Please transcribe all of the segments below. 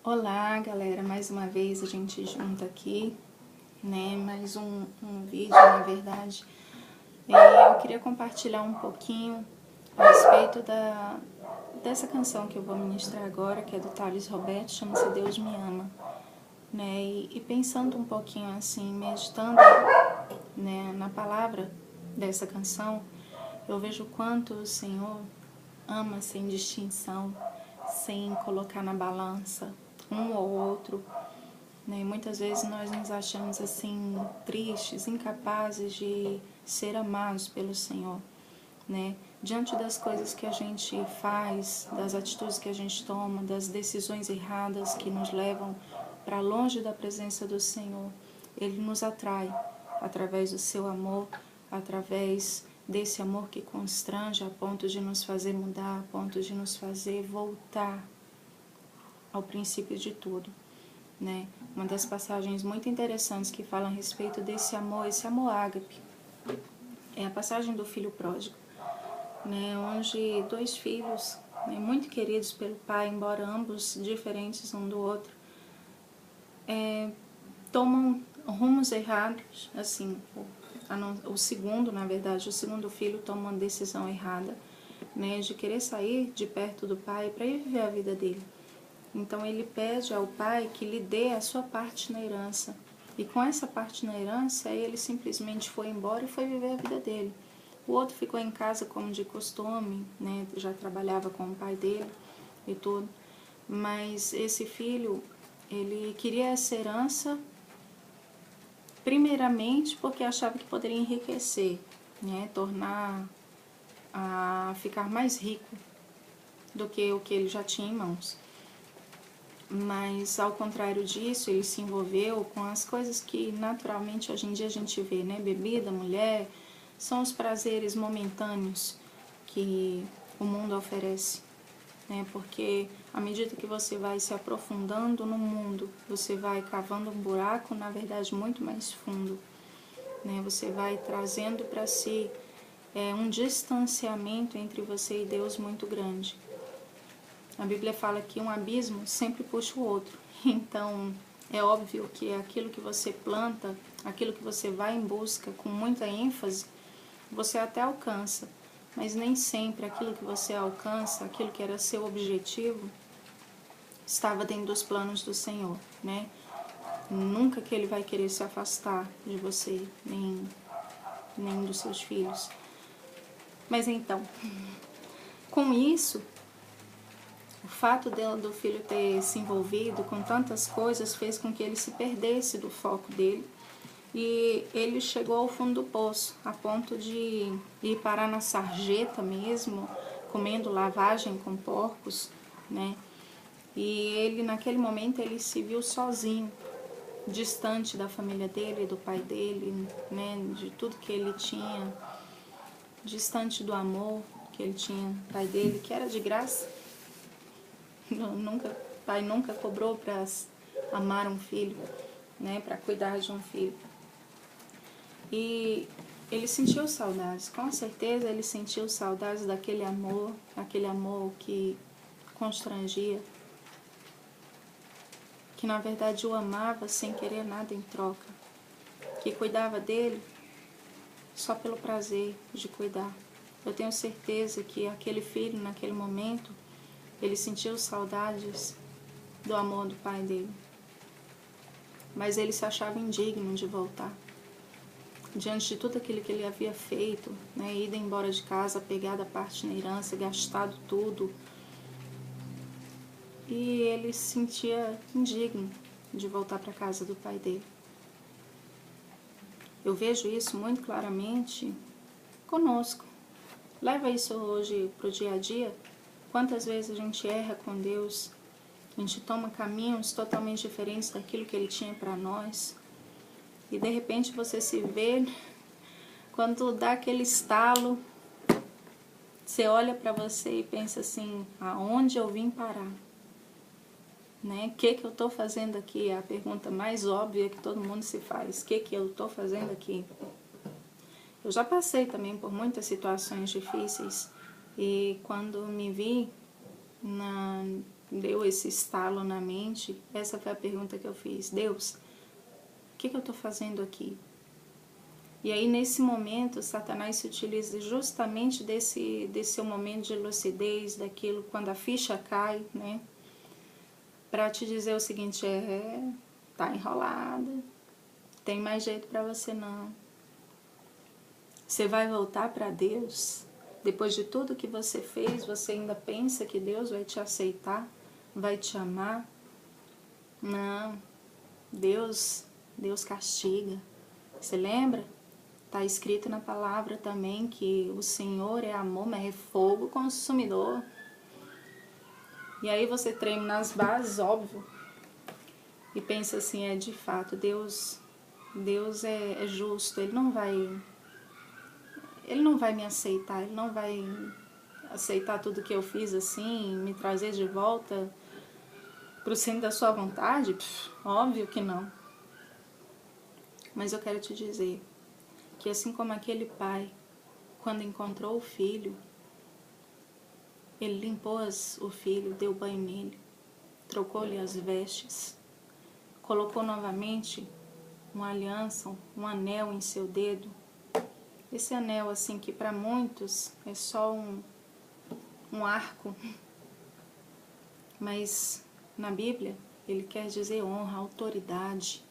Olá, galera, mais uma vez a gente junta aqui, né, mais um vídeo, na verdade. Eu queria compartilhar um pouquinho a respeito dessa canção que eu vou ministrar agora, que é do Thales Roberto, chama-se Deus Me Ama, né, e pensando um pouquinho assim, meditando, né, na palavra dessa canção, eu vejo o quanto o Senhor ama sem distinção, sem colocar na balança um ou outro, né? Muitas vezes nós nos achamos assim tristes, incapazes de ser amados pelo Senhor, né? Diante das coisas que a gente faz, das atitudes que a gente toma, das decisões erradas que nos levam para longe da presença do Senhor, Ele nos atrai através do seu amor, através desse amor que constrange a ponto de nos fazer mudar, a ponto de nos fazer voltar ao princípio de tudo, né? Uma das passagens muito interessantes que fala a respeito desse amor, esse amor ágape, é a passagem do filho pródigo, né? Onde dois filhos, né, muito queridos pelo pai, embora ambos diferentes um do outro, tomam rumos errados, assim, o segundo filho toma uma decisão errada, né, de querer sair de perto do pai para ir viver a vida dele. Então ele pede ao pai que lhe dê a sua parte na herança. E com essa parte na herança, ele simplesmente foi embora e foi viver a vida dele. O outro ficou em casa como de costume, né, já trabalhava com o pai dele e tudo. Mas esse filho, ele queria essa herança primeiramente porque achava que poderia enriquecer, né, tornar a ficar mais rico do que o que ele já tinha em mãos. Mas, ao contrário disso, ele se envolveu com as coisas que naturalmente hoje em dia a gente vê, né? Bebida, mulher, são os prazeres momentâneos que o mundo oferece, né? Porque à medida que você vai se aprofundando no mundo, você vai cavando um buraco, na verdade, muito mais fundo, né? Você vai trazendo para si um distanciamento entre você e Deus muito grande. A Bíblia fala que um abismo sempre puxa o outro. Então, é óbvio que aquilo que você planta, aquilo que você vai em busca com muita ênfase, você até alcança. Mas nem sempre aquilo que você alcança, aquilo que era seu objetivo, estava dentro dos planos do Senhor, né? Nunca que Ele vai querer se afastar de você, nem dos seus filhos. Mas então, com isso, o fato do filho ter se envolvido com tantas coisas fez com que ele se perdesse do foco dele e ele chegou ao fundo do poço, a ponto de ir parar na sarjeta mesmo, comendo lavagem com porcos, né? E ele, naquele momento, ele se viu sozinho, distante da família dele, do pai dele, né? De tudo que ele tinha, distante do amor que ele tinha do pai dele, que era de graça. Pai nunca cobrou para amar um filho, né, para cuidar de um filho. E ele sentiu saudades, com certeza ele sentiu saudades daquele amor que constrangia, que na verdade o amava sem querer nada em troca, que cuidava dele só pelo prazer de cuidar. Eu tenho certeza que aquele filho, naquele momento, ele sentiu saudades do amor do pai dele. Mas ele se achava indigno de voltar. Diante de tudo aquilo que ele havia feito, né, ido embora de casa, pegado a parte na herança, gastado tudo. E ele se sentia indigno de voltar para a casa do pai dele. Eu vejo isso muito claramente conosco. Leva isso hoje para o dia a dia. Quantas vezes a gente erra com Deus, a gente toma caminhos totalmente diferentes daquilo que Ele tinha para nós, e de repente você se vê, quando dá aquele estalo, você olha para você e pensa assim, aonde eu vim parar? Né? O que eu estou fazendo aqui? É a pergunta mais óbvia que todo mundo se faz. O que eu estou fazendo aqui? Eu já passei também por muitas situações difíceis, e quando me vi deu esse estalo na mente, essa foi a pergunta que eu fiz. Deus, o que eu estou fazendo aqui? E aí, nesse momento, Satanás se utiliza justamente desse seu momento de lucidez, daquilo, quando a ficha cai, né? Para te dizer o seguinte, tá enrolada, tem mais jeito para você não. Você vai voltar para Deus? Depois de tudo que você fez, você ainda pensa que Deus vai te aceitar? Vai te amar? Não. Deus castiga. Você lembra? Está escrito na palavra também que o Senhor é amor, mas é fogo consumidor. E aí você treme nas bases, óbvio, e pensa assim, de fato, Deus é justo, Ele não vai me aceitar, Ele não vai aceitar tudo que eu fiz assim, me trazer de volta para o centro da sua vontade? Óbvio que não. Mas eu quero te dizer que assim como aquele pai, quando encontrou o filho, ele limpou o filho, deu banho nele, trocou-lhe as vestes, colocou novamente uma aliança, um anel em seu dedo. Esse anel, assim, que para muitos é só um arco, mas na Bíblia ele quer dizer honra, autoridade.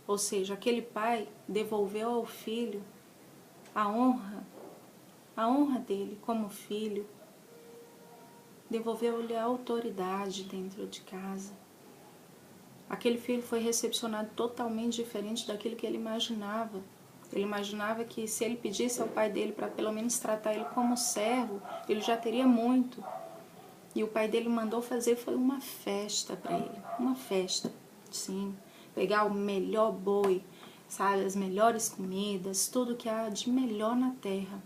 Ou seja, aquele pai devolveu ao filho a honra dele como filho, devolveu-lhe a autoridade dentro de casa. Aquele filho foi recepcionado totalmente diferente daquilo que ele imaginava. Ele imaginava que se ele pedisse ao pai dele para pelo menos tratar ele como servo, ele já teria muito. E o pai dele mandou fazer foi uma festa para ele, uma festa, sim. Pegar o melhor boi, sabe, as melhores comidas, tudo que há de melhor na terra.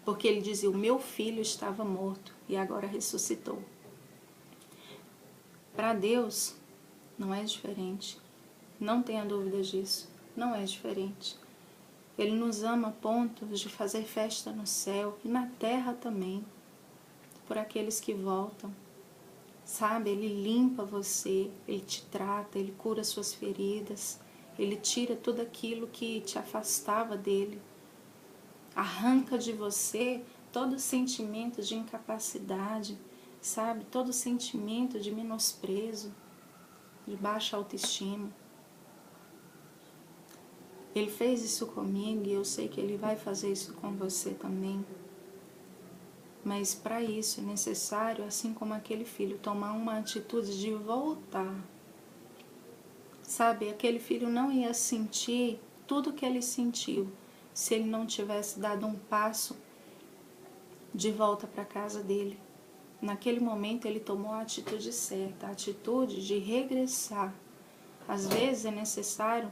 Porque ele dizia, o meu filho estava morto e agora ressuscitou. Para Deus não é diferente, não tenha dúvida disso, não é diferente. Ele nos ama a ponto de fazer festa no céu e na terra também, por aqueles que voltam. Sabe, Ele limpa você, Ele te trata, Ele cura suas feridas, Ele tira tudo aquilo que te afastava dEle. Arranca de você todo sentimento de incapacidade, sabe, todo sentimento de menosprezo, de baixa autoestima. Ele fez isso comigo e eu sei que Ele vai fazer isso com você também. Mas para isso é necessário, assim como aquele filho, tomar uma atitude de voltar. Sabe, aquele filho não ia sentir tudo que ele sentiu se ele não tivesse dado um passo de volta para a casa dele. Naquele momento ele tomou a atitude certa, a atitude de regressar. Às vezes é necessário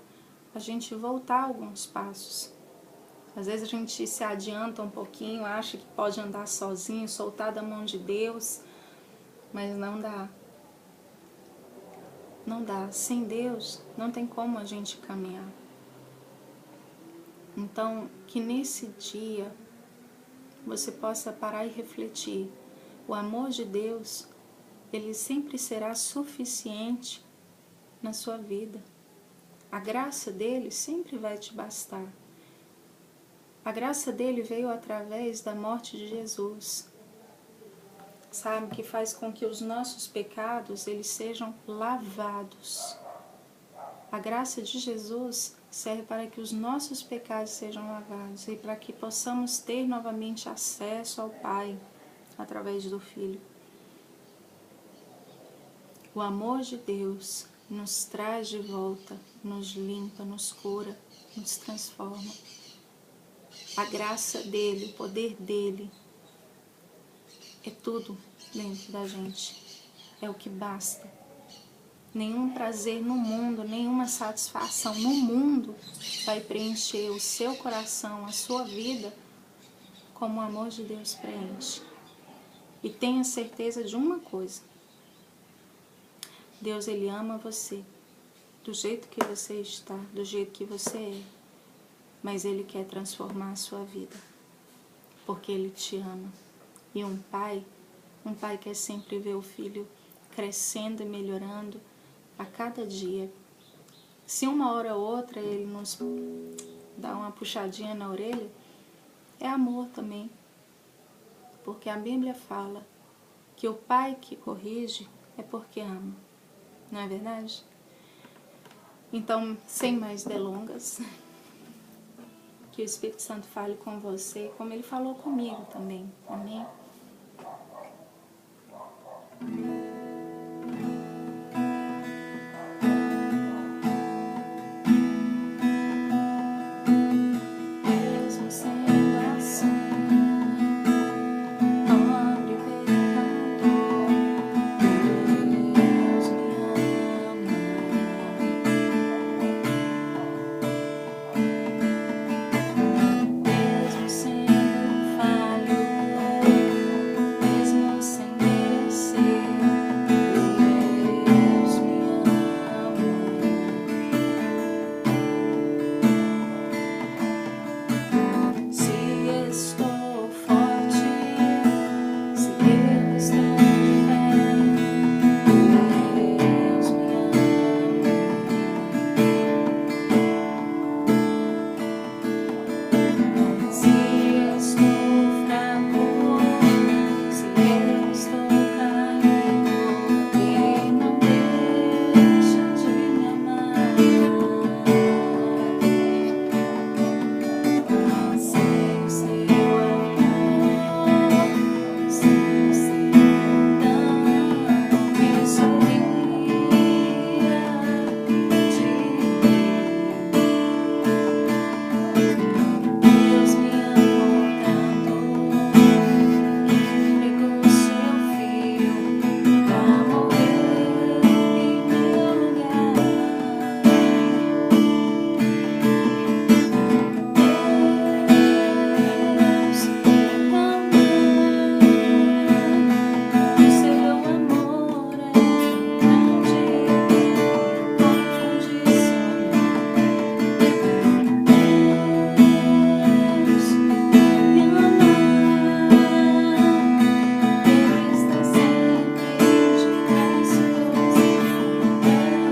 a gente voltar alguns passos. Às vezes a gente se adianta um pouquinho, acha que pode andar sozinho, soltar da mão de Deus, mas não dá. Não dá. Sem Deus não tem como a gente caminhar. Então, que nesse dia você possa parar e refletir. O amor de Deus, ele sempre será suficiente na sua vida. A graça dele sempre vai te bastar. A graça dele veio através da morte de Jesus, sabe, que faz com que os nossos pecados eles sejam lavados. A graça de Jesus serve para que os nossos pecados sejam lavados e para que possamos ter novamente acesso ao Pai através do Filho. O amor de Deus nos traz de volta, nos limpa, nos cura, nos transforma. A graça dele, o poder dele, é tudo dentro da gente. É o que basta. Nenhum prazer no mundo, nenhuma satisfação no mundo vai preencher o seu coração, a sua vida, como o amor de Deus preenche. E tenha certeza de uma coisa. Deus, Ele ama você, do jeito que você está, do jeito que você é. Mas Ele quer transformar a sua vida, porque Ele te ama. E um pai Um pai quer sempre ver o filho crescendo e melhorando a cada dia. Se uma hora ou outra ele nos dá uma puxadinha na orelha, é amor também. Porque a Bíblia fala que o pai que corrige é porque ama. Não é verdade? Então, sem mais delongas, que o Espírito Santo fale com você, como ele falou comigo também. Amém? Mesmo sendo assim, pobre pecador, Deus me ama. Mesmo sendo falho, mesmo sem merecer, Deus me ama. Se estou forte, se eu estou de pé, Deus me ama. Se estou fraco, se eu estou caído, Ele não deixa de me amar. Sem o seu amor, sem o seu perdão, me sorria de Deus me amou tanto, entregou seu filho pra morrer em meu lugar. Deus me ama, o seu amor é grande, incondicional. Deus me ama, Ele está sempre de braços abertos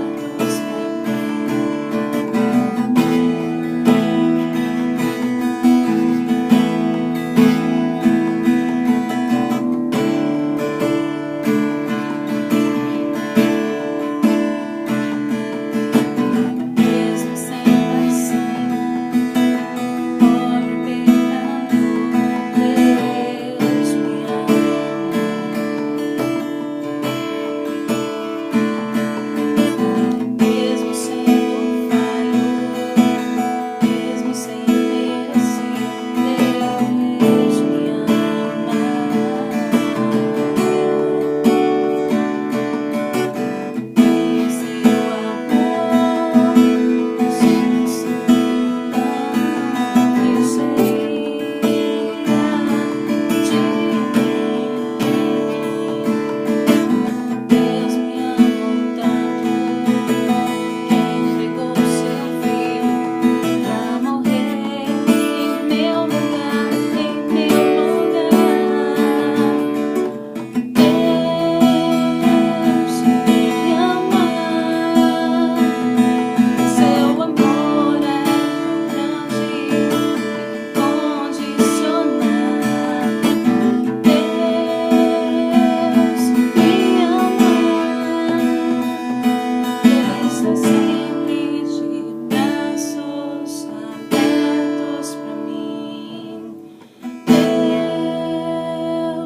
mesmo sendo assim, pobre pecador, Deus me ama. Mesmo sendo falho, mesmo sem merecer, Deus me ama. Em seu amor, sem solidão, eu seria de Deus me amou tanto, que entregou seu filho pra morrer em meu lugar, em meu lugar. Deus me ama, seu amor é grande, incondicional. Deus me ama, Ele está sempre de braços abertos pra mim.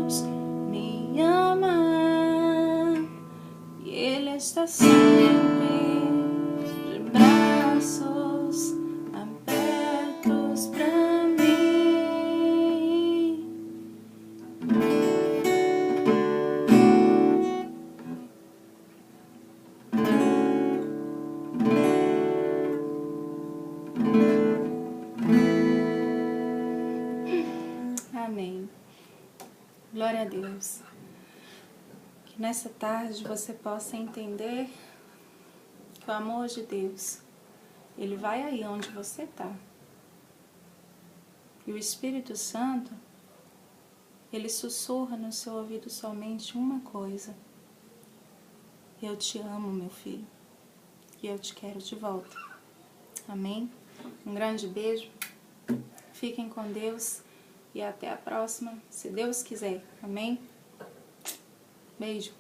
Deus me ama, e Ele está sempre de braços abertos pra mim. Amém. Glória a Deus. Que nessa tarde você possa entender que o amor de Deus, ele vai aí onde você está. E o Espírito Santo, ele sussurra no seu ouvido somente uma coisa: eu te amo, meu filho, e eu te quero de volta. Amém? Um grande beijo, fiquem com Deus e até a próxima, se Deus quiser. Amém? Beijo.